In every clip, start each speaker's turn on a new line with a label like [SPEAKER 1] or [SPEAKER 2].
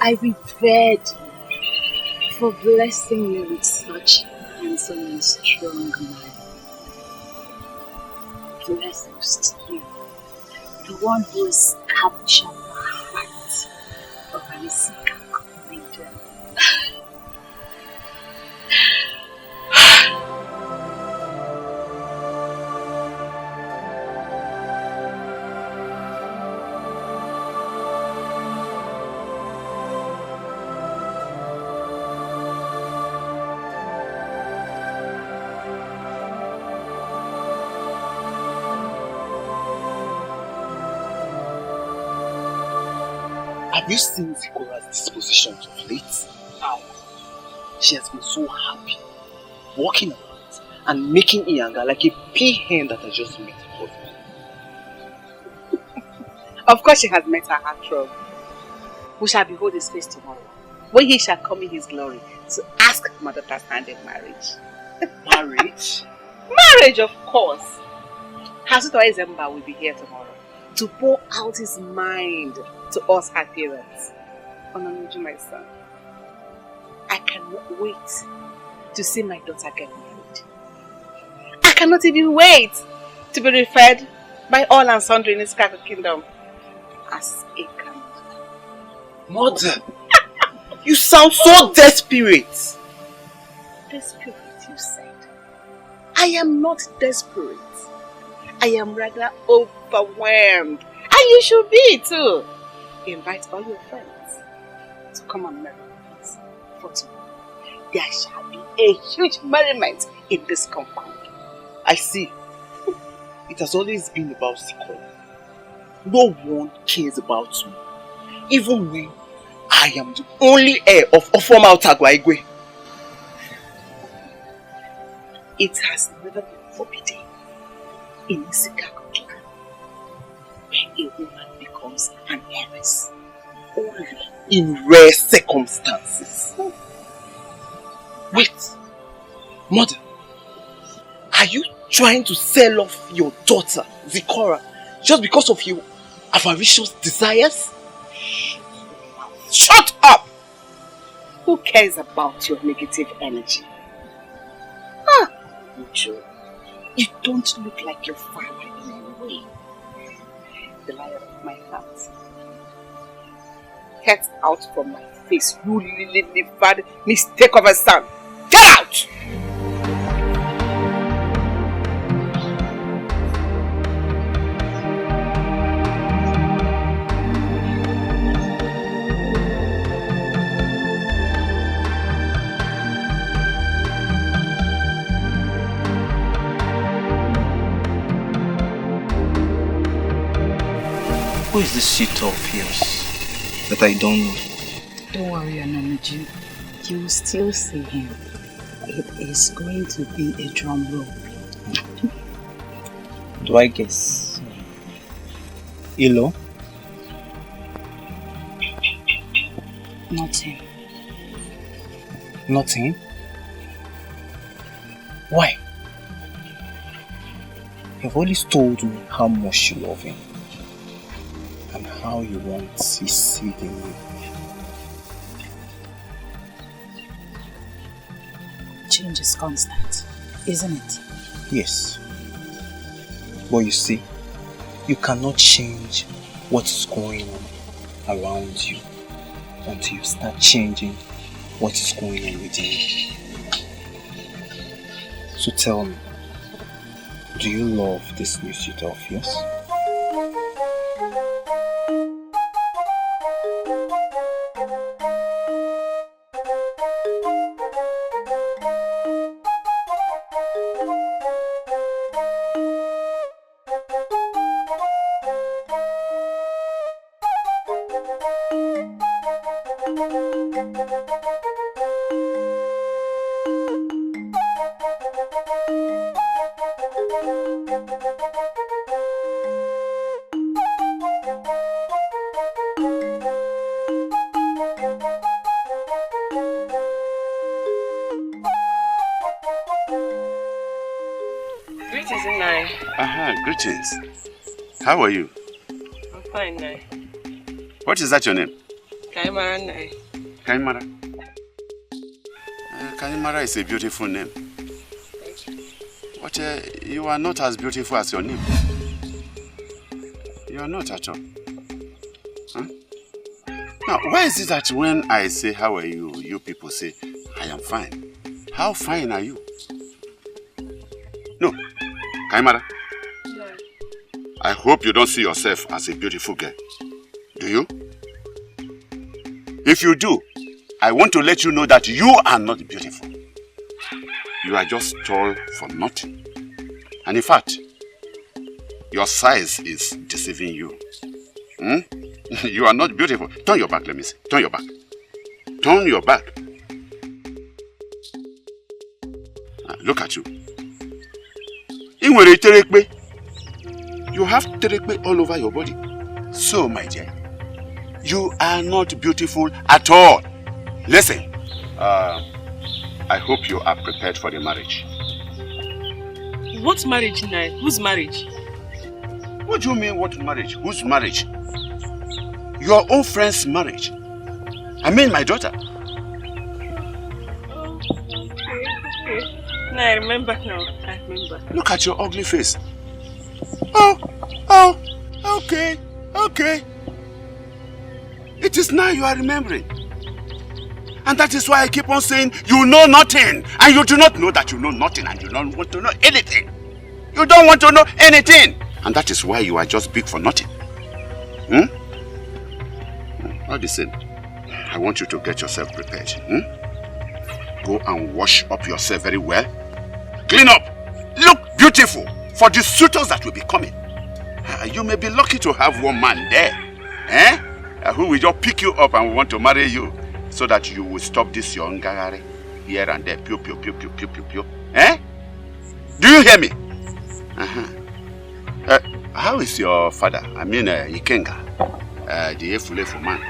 [SPEAKER 1] I revered you for blessing me with such handsome and strong man. Blessings to you, the one who has captured the heart of an Isika commander.
[SPEAKER 2] Have you seen Zikora's dispositions of late? How? She has been so happy, walking around and making Iyanga like a pea hen that has just met her husband.
[SPEAKER 1] Of course she has met her heartthrob. We shall behold his face tomorrow, when he shall come in his glory to ask my daughter's hand in marriage.
[SPEAKER 2] Marriage?
[SPEAKER 1] Marriage, of course! Hasuto Ezemba will be here tomorrow to pour out his mind to us, her parents. Onanuju, my son, I cannot wait to see my daughter get married. I cannot even wait to be referred by all and sundry in this kingdom as a grandmother.
[SPEAKER 2] Mother, you sound so desperate.
[SPEAKER 1] Desperate, you said. I am not desperate. I am rather overwhelmed. And you should be too. Invite all your friends to come and marry us for tomorrow. There shall be a huge merriment in this compound.
[SPEAKER 2] I see. It has always been about Zikora. No one cares about me. Even when I am the only heir of Ofoma Otagwaigwe.
[SPEAKER 1] It has never been forbidden in Isikago clan when a woman becomes an heiress. Only
[SPEAKER 2] in rare circumstances. Wait, Mother, are you trying to sell off your daughter, Zikora, just because of your avaricious desires?
[SPEAKER 1] Shut up! Who cares about your negative energy? Ucho, you don't look like your father in any way. The liar of my heart. Get out from my face, you lily-livered mistake of a son. Get out!
[SPEAKER 3] Who is this suitor of yours that I don't know?
[SPEAKER 1] Don't worry, Onanuju. You will still see him. It is going to be a drum roll.
[SPEAKER 3] Do I guess? Ilo?
[SPEAKER 1] Not him.
[SPEAKER 3] Not him? Why? You've always told me how much you love him and how you want his seed in you.
[SPEAKER 1] Change is constant, isn't it?
[SPEAKER 3] Yes. But you see, you cannot change what is going on around you until you start changing what is going on within you. So tell me, do you love this new suitor of yours?
[SPEAKER 4] Greetings, Ini.
[SPEAKER 5] Greetings. How are you?
[SPEAKER 4] I'm fine, Nai.
[SPEAKER 5] What is that your name?
[SPEAKER 4] Kaimara.
[SPEAKER 5] Kaimara. Kaimara is a beautiful name. But you are not as beautiful as your name. You are not at all. Huh? Now, why is it that when I say, how are you, you people say, I am fine? How fine are you? No. Kaimara.
[SPEAKER 4] No.
[SPEAKER 5] I hope you don't see yourself as a beautiful girl. Do you? If you do, I want to let you know that you are not beautiful. You are just tall for nothing. And in fact, your size is deceiving you. You are not beautiful. Turn your back, let me see. Turn your back. Turn your back. Look at you. You have terekbe all over your body. So, my dear, you are not beautiful at all. Listen, I hope you are prepared for the marriage.
[SPEAKER 4] What marriage, Nai? Whose marriage?
[SPEAKER 5] What do you mean, what marriage? Whose marriage? Your own friend's marriage. I mean, my daughter.
[SPEAKER 4] Oh, okay. No, I remember now. I remember.
[SPEAKER 5] Look at your ugly face. Okay. It is now you are remembering. And that is why I keep on saying, you know nothing. And you do not know that you know nothing. And you don't want to know anything. You don't want to know anything. And that is why you are just big for nothing. All the same, I want you to get yourself prepared. Go and wash up yourself very well. Clean up. Look beautiful for the suitors that will be coming. You may be lucky to have one man there. Who will just pick you up and want to marry you. So that you will stop this your ngagare here and there. Pew, pew, pew, pew, pew, pew, pew. Do you hear me? How is your father? I mean, Ikenga, the Efulefu man.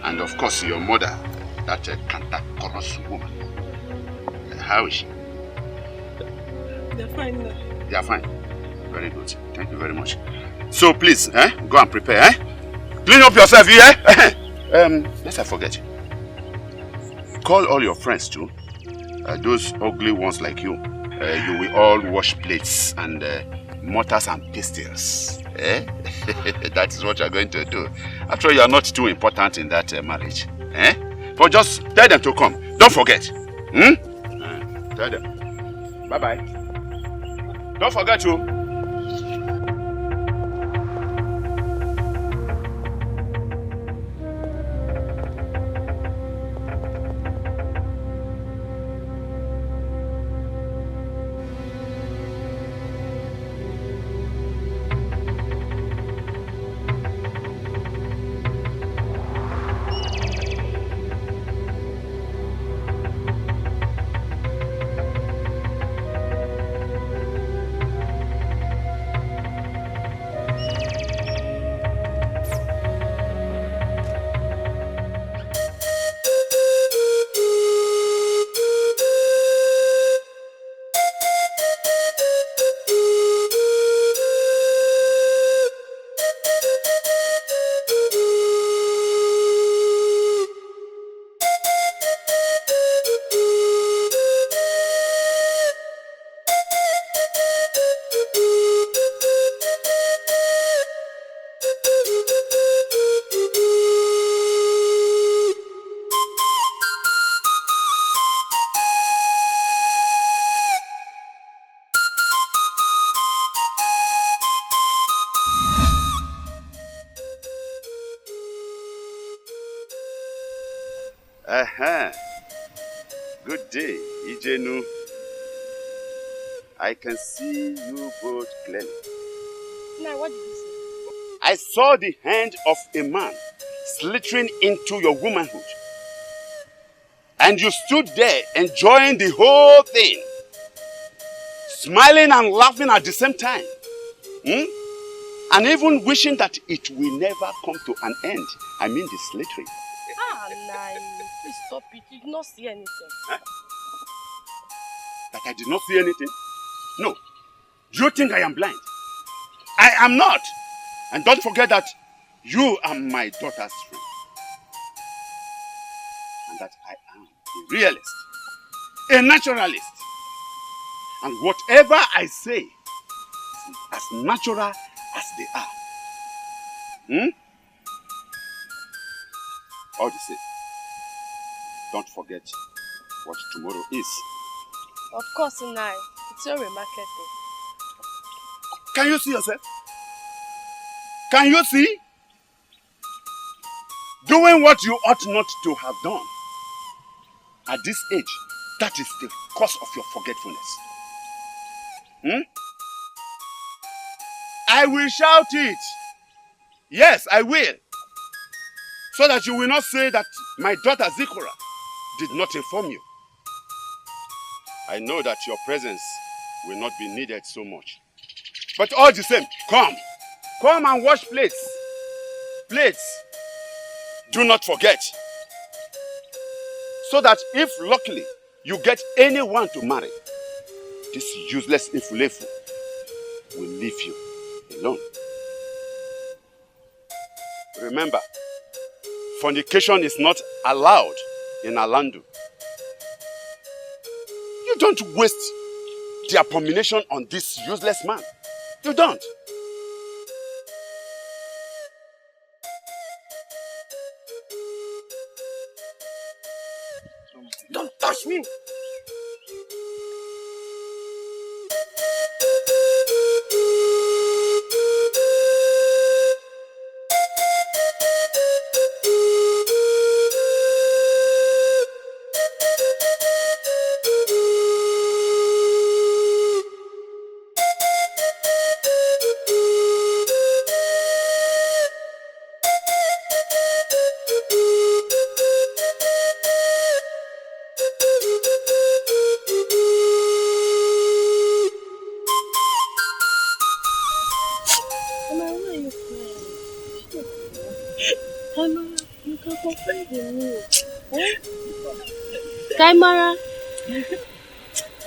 [SPEAKER 5] And of course, your mother, that Kantakoros woman. How is she?
[SPEAKER 4] They're fine now.
[SPEAKER 5] They are fine. Very good. Thank you very much. So please, go and prepare. Clean up yourself here. Lest I forget. Call all your friends too. Those ugly ones like you. You will all wash plates and mortars and pestles. That is what you are going to do. After all, you are not too important in that marriage. But just tell them to come. Don't forget. Tell them. Bye-bye. Don't forget to. Good day, Ijenu. I can see you both clearly.
[SPEAKER 4] Now, what did you say?
[SPEAKER 5] I saw the hand of a man slithering into your womanhood. And you stood there enjoying the whole thing. Smiling and laughing at the same time. And even wishing that it will never come to an end. I mean the slithering.
[SPEAKER 4] Nai, please stop it. You did not see anything.
[SPEAKER 5] That I did not see anything? No. Do you think I am blind? I am not. And don't forget that you are my daughter's friend. that I am a realist, a naturalist. And whatever I say is as natural as they are. All the same, don't forget what tomorrow is.
[SPEAKER 4] Of course, Nai. It's your market day.
[SPEAKER 5] Can you see yourself? Can you see? Doing what you ought not to have done. At this age, that is the cause of your forgetfulness. I will shout it. Yes, I will. So that you will not say that my daughter Zikora did not inform you. I know that your presence will not be needed so much. But all the same, come. Come and wash plates. Plates. Do not forget. So that if luckily you get anyone to marry, this useless Ifulefu will leave you alone. Remember, fornication is not allowed in Alandu. You don't waste the abomination on this useless man. You don't.
[SPEAKER 2] Don't touch me!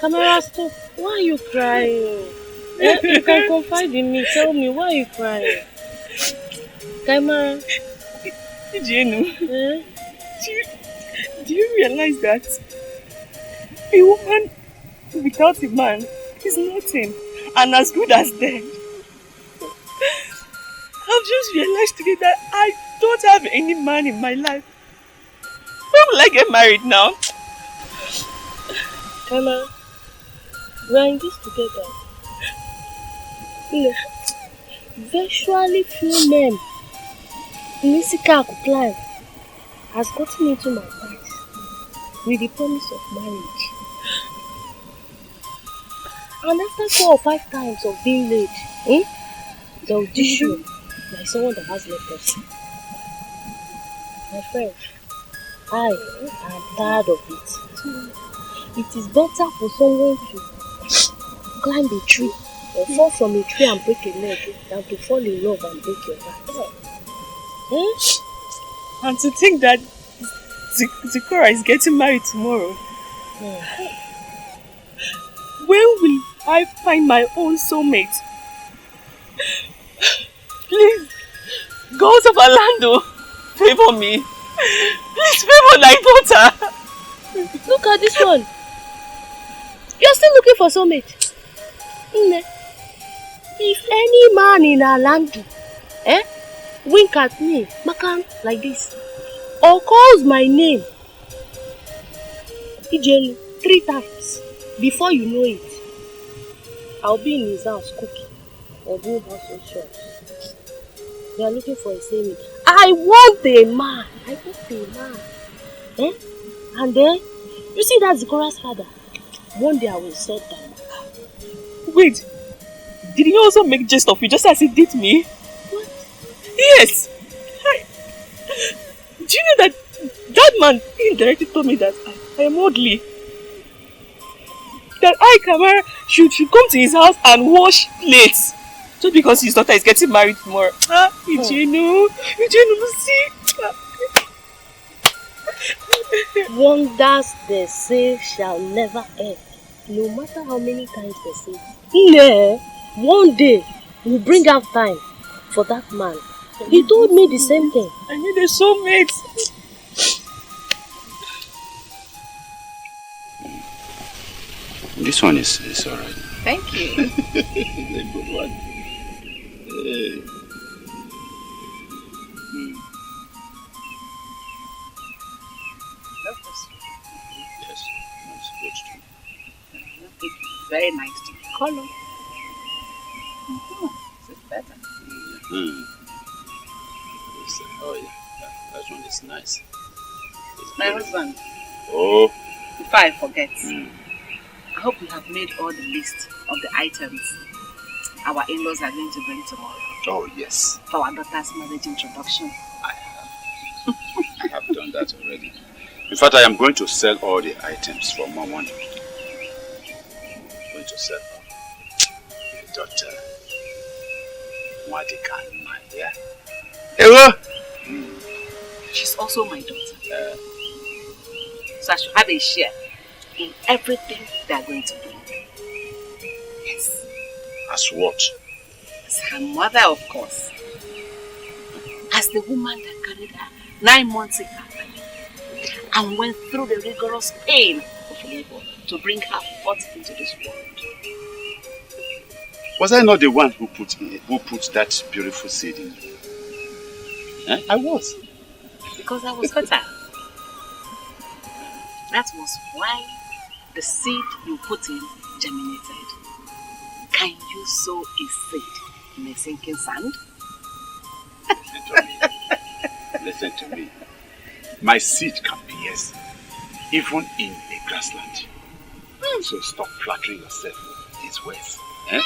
[SPEAKER 6] Camera, stop. Why are you crying? You can confide in me. Tell me, why are you crying? Camera.
[SPEAKER 4] Jenu, do you realize that a woman without a man is nothing and as good as dead? I've just realized today that I don't have any man in my life. When will I get married now?
[SPEAKER 6] Emma, we are in this together. Look, virtually few men in Isika clan has gotten into my eyes with the promise of marriage. And after 4 or 5 times of being late, they'll dish you like someone that has leprosy. My friend, I am tired of it. It is better for someone to climb a tree or fall from a tree and break a leg than to fall in love and break your heart.
[SPEAKER 4] And to think that Zikora is getting married tomorrow. When will I find my own soulmate? Please, gods of Orlando, favor me. Please favor my daughter.
[SPEAKER 6] Look at this one. You're still looking for soulmate. If any man in Orlando wink at me, Makan, like this, or calls my name, Ijelu, 3 times, before you know it, I'll be in his house cooking or doing household chores. They are looking for a soulmate. I want a man. And then, you see that Zikora's father? One day I will set down.
[SPEAKER 4] Wait, did he also make jest of you just as he did me?
[SPEAKER 6] What?
[SPEAKER 4] Yes. Do you know that man indirectly told me that I am ugly? That I, Kamara, should come to his house and wash plates just because his daughter is getting married tomorrow. Ijenu, see?
[SPEAKER 6] Wonders they say shall never end, no matter how many times they say it. One day will bring out time for that man. He told me the same thing.
[SPEAKER 4] I need a soulmate.
[SPEAKER 5] This one is alright.
[SPEAKER 1] Thank you.
[SPEAKER 5] A good one. Hey. Yes, that's good too.
[SPEAKER 1] It's very nice to be color. This is better.
[SPEAKER 5] Oh yeah, that one is nice.
[SPEAKER 1] My husband.
[SPEAKER 5] Oh.
[SPEAKER 1] Before I forget, I hope you have made all the list of the items our in-laws are going to bring tomorrow.
[SPEAKER 5] Oh yes.
[SPEAKER 1] For our daughter's marriage introduction.
[SPEAKER 5] I have. I have done that already. In fact, I am going to sell all the items for more money. I'm going to sell my daughter. Dikeh, yeah. Hello.
[SPEAKER 1] She's also my daughter. So I should have a share in everything they are going to bring. Yes.
[SPEAKER 5] As what?
[SPEAKER 1] As her mother, of course. As the woman that carried her 9 months in her belly and went through the rigorous pain of labor to bring her forth into this world.
[SPEAKER 5] Was I not the one who put that beautiful seed in you? Eh? I was.
[SPEAKER 1] Because I was fertile. That was why the seed you put in germinated. Can you sow a seed in a sinking sand?
[SPEAKER 5] Listen to me. Listen to me. My seed can pierce even in a grassland. So stop flattering yourself with these words. Eh?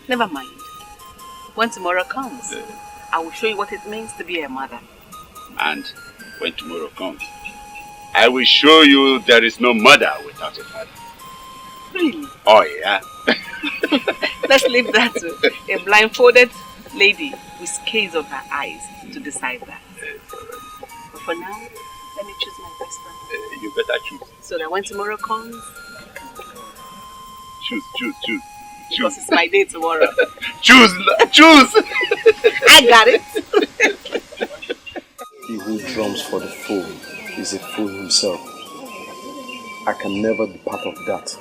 [SPEAKER 1] Never mind. When tomorrow comes, I will show you what it means to be a mother.
[SPEAKER 5] And when tomorrow comes, I will show you there is no mother without a father.
[SPEAKER 1] Really?
[SPEAKER 5] Oh yeah.
[SPEAKER 1] Let's leave that to a blindfolded lady with scales on her eyes to decide that. But for now, let me choose my best one.
[SPEAKER 5] You better choose.
[SPEAKER 1] So that when tomorrow comes,
[SPEAKER 5] choose.
[SPEAKER 1] Because it's my day tomorrow.
[SPEAKER 5] Choose.
[SPEAKER 1] I got it.
[SPEAKER 2] He who drums for the fool is a fool himself. I can never be part of that.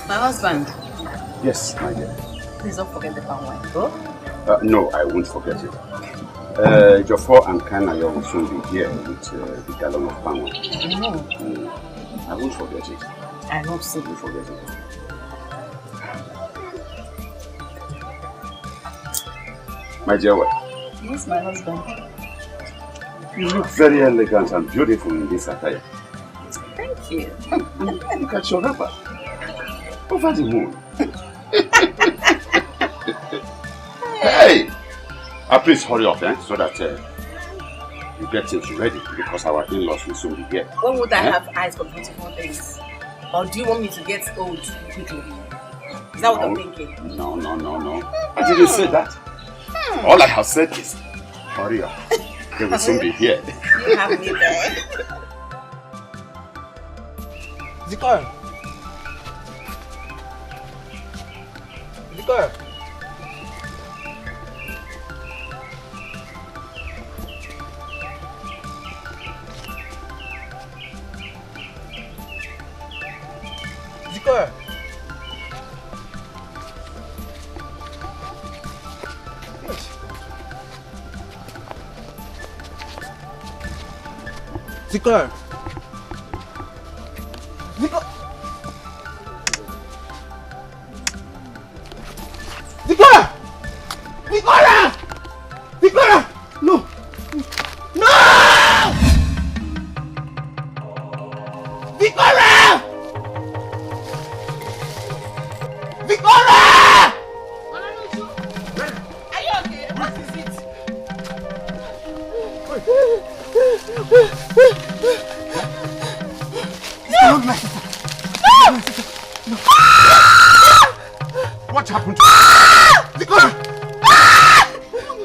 [SPEAKER 1] My husband.
[SPEAKER 5] Yes, my dear.
[SPEAKER 1] Please don't forget the palm wine. Oh?
[SPEAKER 5] No, I won't forget it. Jofo and Kanayo will soon be here with the gallon of palm wine. I won't forget it.
[SPEAKER 1] I hope so.
[SPEAKER 5] I won't forget it. My dear wife.
[SPEAKER 1] Yes, my husband.
[SPEAKER 5] You look very elegant and beautiful in this attire.
[SPEAKER 1] Thank you.
[SPEAKER 5] Look at your wrapper. Over the moon. Hey! Please hurry up, so that you get things ready, because our in-laws will soon be here.
[SPEAKER 1] When would I have eyes for beautiful things? Or do you want me to get old quickly? Is that what I'm thinking?
[SPEAKER 5] No. I didn't say that. All I have said is, hurry up. They will soon be here.
[SPEAKER 4] You have me there.
[SPEAKER 3] Dikeh! Dikeh! Dikeh! Dikeh! Dikeh! Dikeh! Dikeh! Dikeh! No! No! Dikeh! Dikeh!
[SPEAKER 4] Are you okay? What is it?
[SPEAKER 3] No! My sister! No!
[SPEAKER 5] What happened to you?
[SPEAKER 3] Dikeh!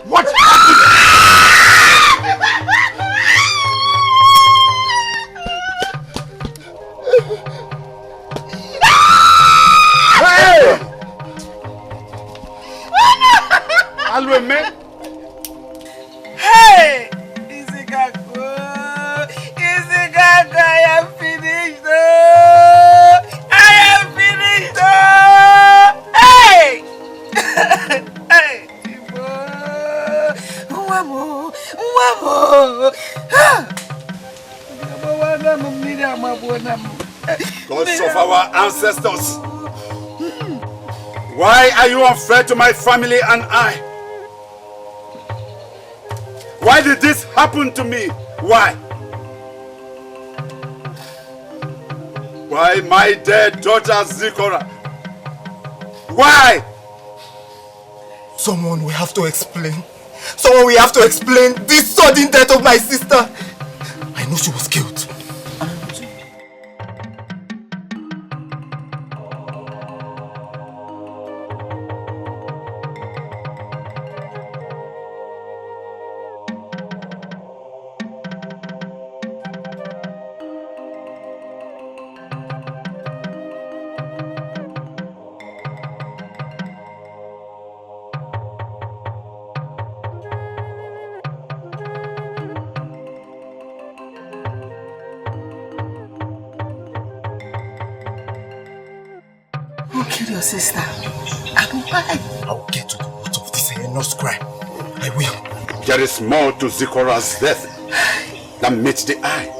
[SPEAKER 5] What happened? Hey! Alweme!
[SPEAKER 4] Hey! Izikaku! Izikaku, I am finished! I am finished! Hey! Hey! Tibo! Mwamo! Mwamo!
[SPEAKER 5] Gods of our ancestors! Why are you unfair to my family and I? Why did this happen to me? Why? Why my dead daughter Zikora? Why?
[SPEAKER 3] Someone will have to explain. Someone will have to explain this sudden death of my sister. I know she was killed.
[SPEAKER 4] Kill your sister. And why?
[SPEAKER 3] I'll get to the root of this heinous crime. I will.
[SPEAKER 5] There is more to Zikora's death than meets the eye.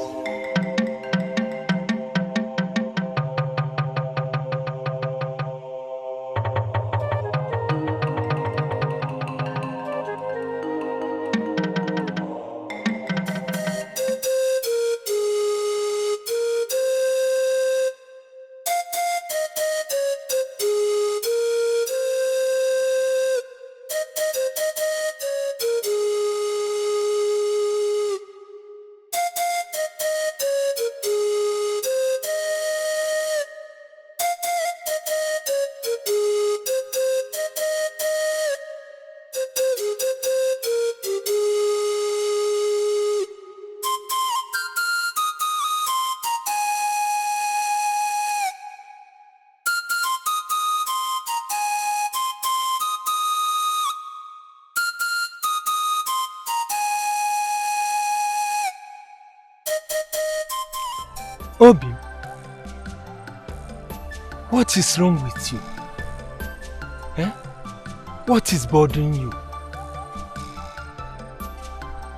[SPEAKER 7] Obi, what is wrong with you? Eh? What is bothering you?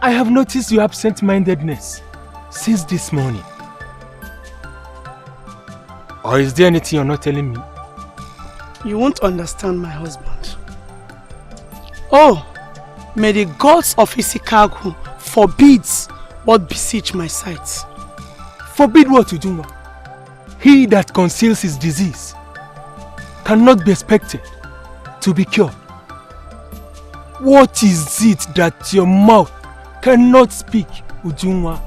[SPEAKER 7] I have noticed your absent-mindedness since this morning. Or is there anything you're not telling me?
[SPEAKER 4] You won't understand my husband. Oh, may the gods of Isikagu forbids what beseech my sight.
[SPEAKER 7] Forbid what you do. He that conceals his disease cannot be expected to be cured. What is it that your mouth cannot speak, Ujunwa?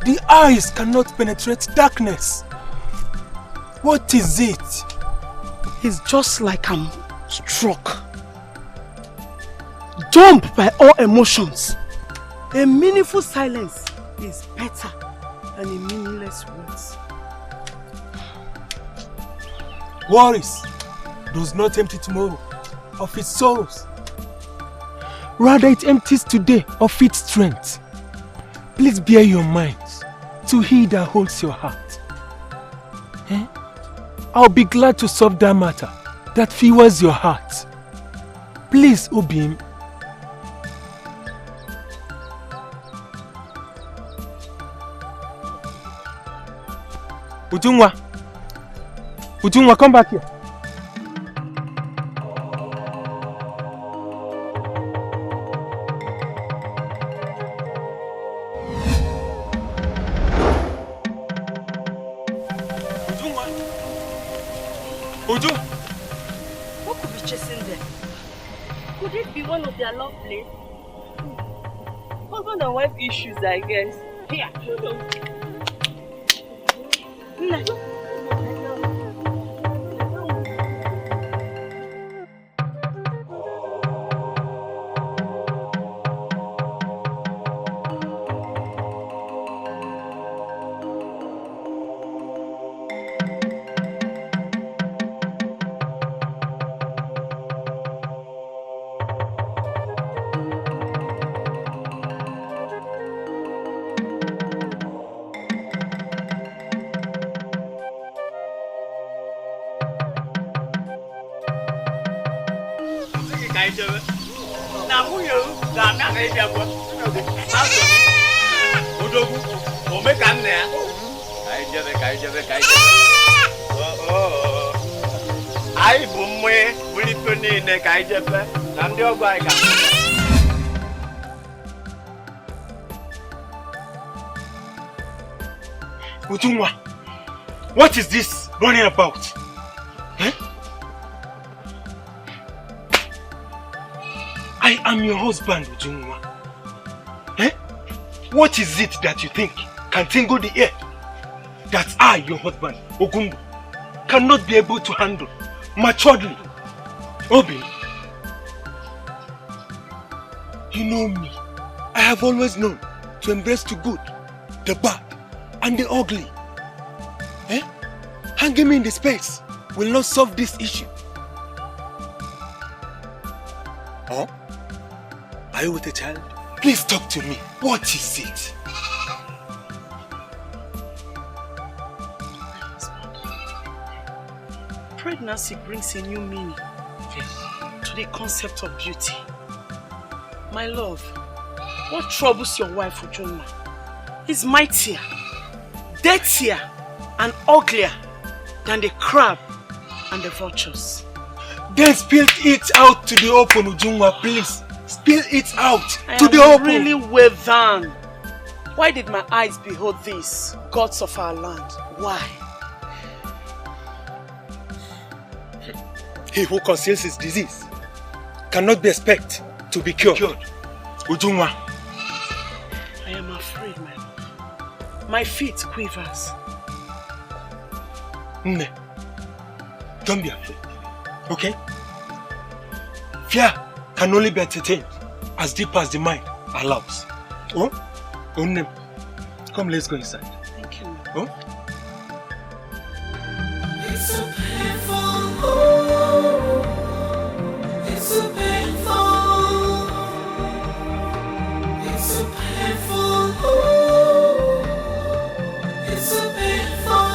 [SPEAKER 7] The eyes cannot penetrate darkness. What is it?
[SPEAKER 4] It's just like I'm struck. dumb by all emotions. A meaningful silence is better than a meaningless words.
[SPEAKER 7] Worries does not empty tomorrow of its sorrows. Rather, it empties today of its strength. Please bear your minds to he that holds your heart. I'll be glad to solve that matter that fuels your heart. Please, Obim. Ujungwa, come back here.
[SPEAKER 6] Uju! What could be chasing them? Could it be one of their love plays? Husband and wife issues, I guess. Here,
[SPEAKER 7] Ujungwa, what is this running about? I am your husband, Ujungwa. What is it that you think can tingle the air that I, your husband, Ogumbo, cannot be able to handle maturely? Obi, you know me. I have always known to embrace the good, the bad, and the ugly. Hanging me in the space will not solve this issue. Huh? Are you with a child? Please talk to me. What is it?
[SPEAKER 4] Pregnancy brings a new meaning to the concept of beauty. My love, what troubles your wife, Ujunwa, is mightier, dirtier, and uglier than the crab and the vultures.
[SPEAKER 7] Then spill it out to the open, Ujunwa, please. Spill it out to the open.
[SPEAKER 4] I am really well done. Why did my eyes behold these gods of our land? Why?
[SPEAKER 7] He who conceals his disease cannot be expected to be cured. Ujunwa.
[SPEAKER 4] I am afraid, my love. My feet quivers.
[SPEAKER 7] Nne, don't be afraid, okay? Fear can only be entertained as deep as the mind allows. Oh? Oh, Nne, come, let's go inside.
[SPEAKER 4] Thank you.
[SPEAKER 7] Oh?
[SPEAKER 8] It's so painful. It's so painful. It's so painful. It's so painful.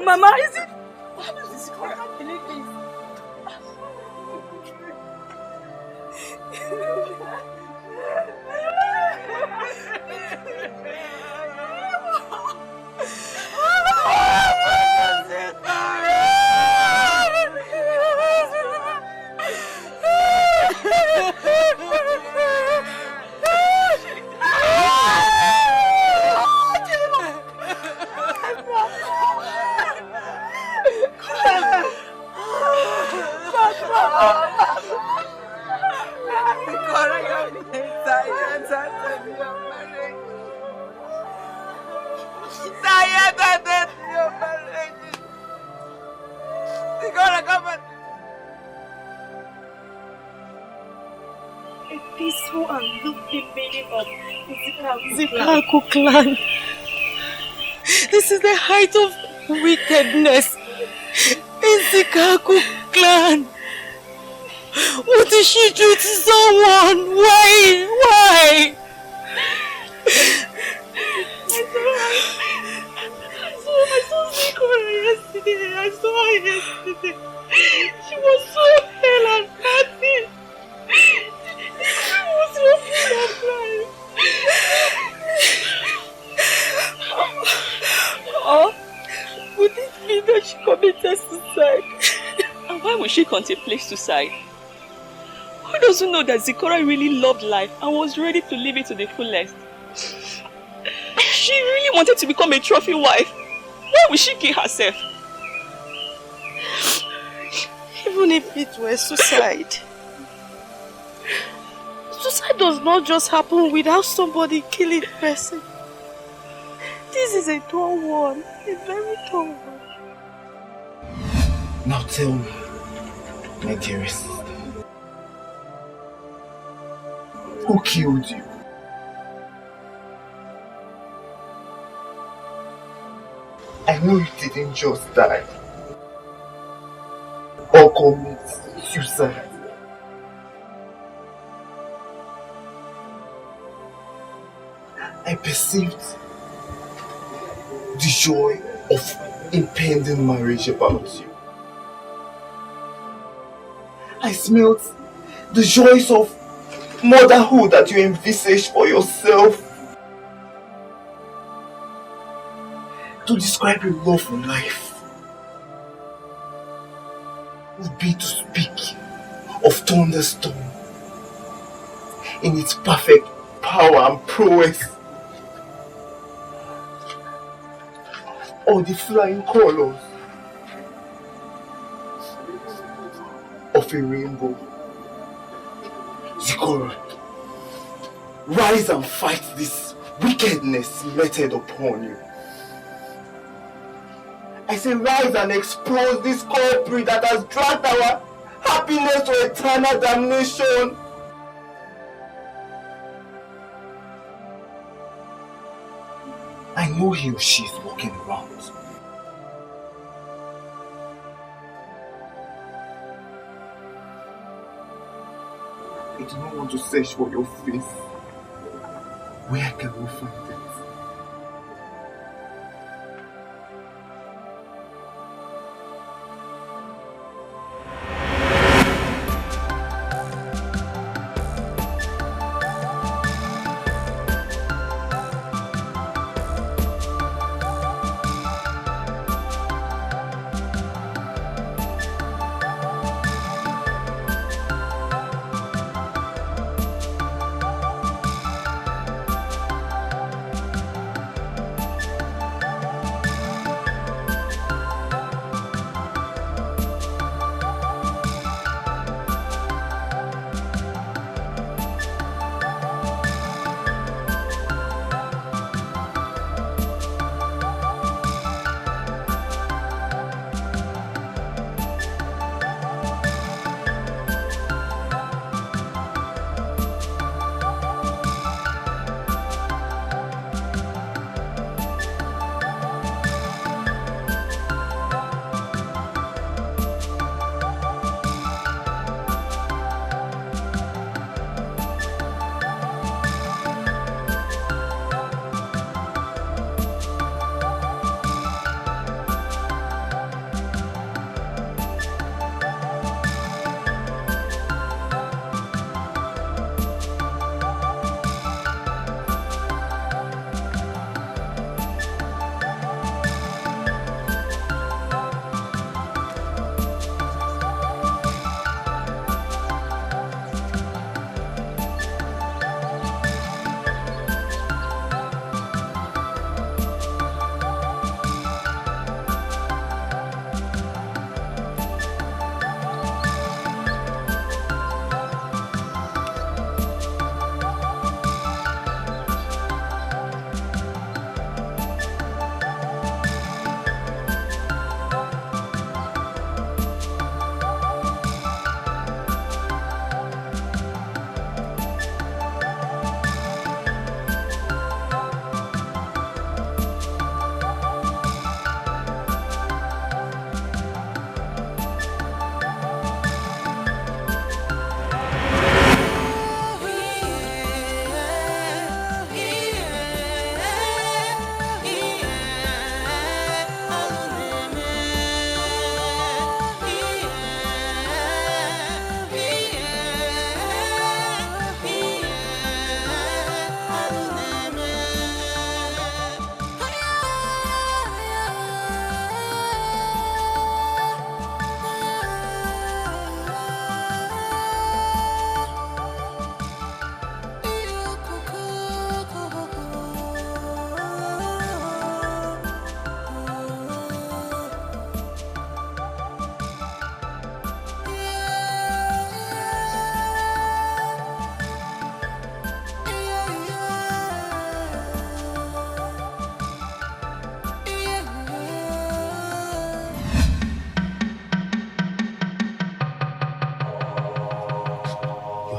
[SPEAKER 1] Mama, is it? What is this? I can't believe this.
[SPEAKER 6] Clan. This is the height of wickedness in Zikaku clan. What did she do to someone? Why? I saw Zikora yesterday. I saw her yesterday. She was so pale and happy. She was so full of life. Or would it be that she committed suicide?
[SPEAKER 9] And why would she contemplate suicide? Who doesn't know that Zikora really loved life and was ready to live it to the fullest? She really wanted to become a trophy wife. Why would she kill herself?
[SPEAKER 6] Even if it were suicide, suicide does not just happen without somebody killing the person. This is a tall one, a very tall one.
[SPEAKER 3] Now tell me, my dearest sister,
[SPEAKER 2] Who killed you? I know you didn't just die or commit suicide. I perceived the joy of impending marriage about you. I smelled the joys of motherhood that you envisaged for yourself. To describe your love for life would be to speak of thunderstorm in its perfect power and prowess, or the flying colors of a rainbow. Zikora, rise and fight this wickedness meted upon you. I say rise and expose this culprit that has dragged our happiness to eternal damnation. I know he or she is walking around. I do not want to search for your face where I cannot find it.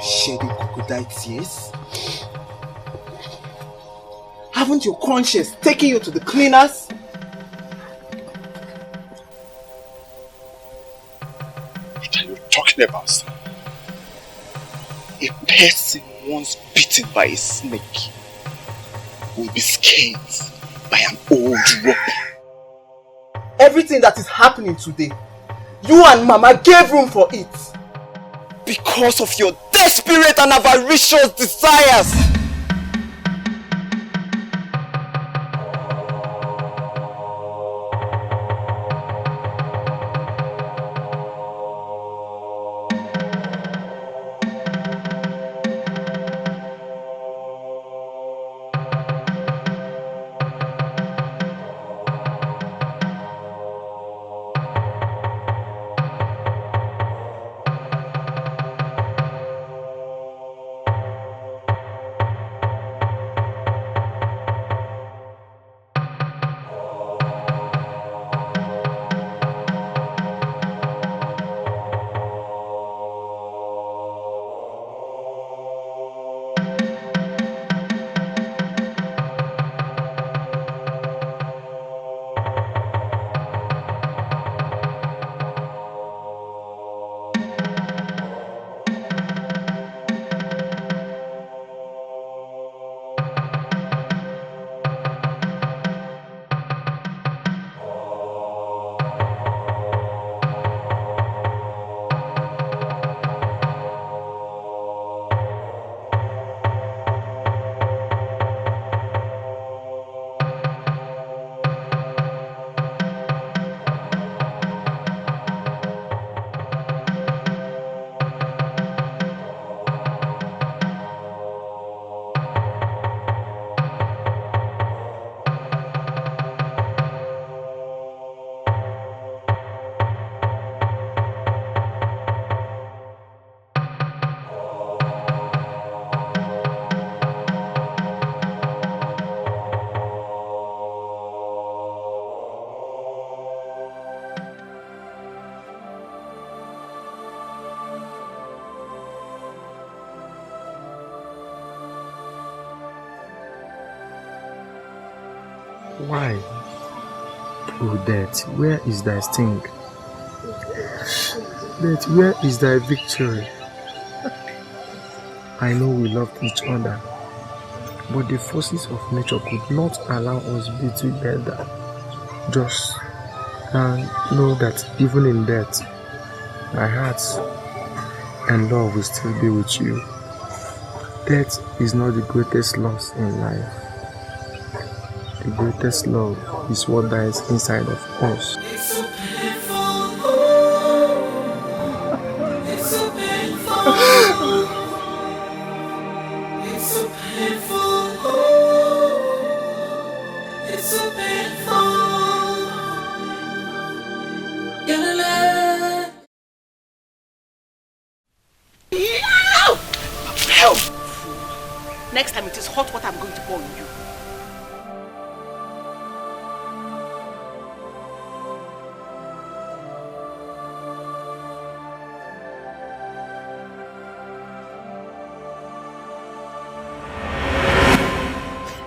[SPEAKER 3] shedding crocodile tears? Haven't your conscience taken you to the cleaners?
[SPEAKER 2] What are you talking about, sir? A person once bitten by a snake will be scared by an old rope.
[SPEAKER 3] Everything that is happening today, you and Mama gave room for it.
[SPEAKER 2] Because of your desperate and avaricious desires.
[SPEAKER 7] Why? Oh, Death, where is thy sting? Death, where is thy victory? I know we loved each other, but the forces of nature could not allow us be together. Just know that even in death, my heart and love will still be with you. Death is not the greatest loss in life. The greatest love is what dies inside of us.
[SPEAKER 8] It's so painful. It's so painful. It's so painful. It's so painful.
[SPEAKER 1] Help! Next time it is hot water I'm going to pour on you.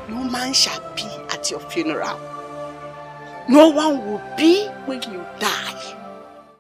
[SPEAKER 1] No man shall be at your funeral. No one will be when you die.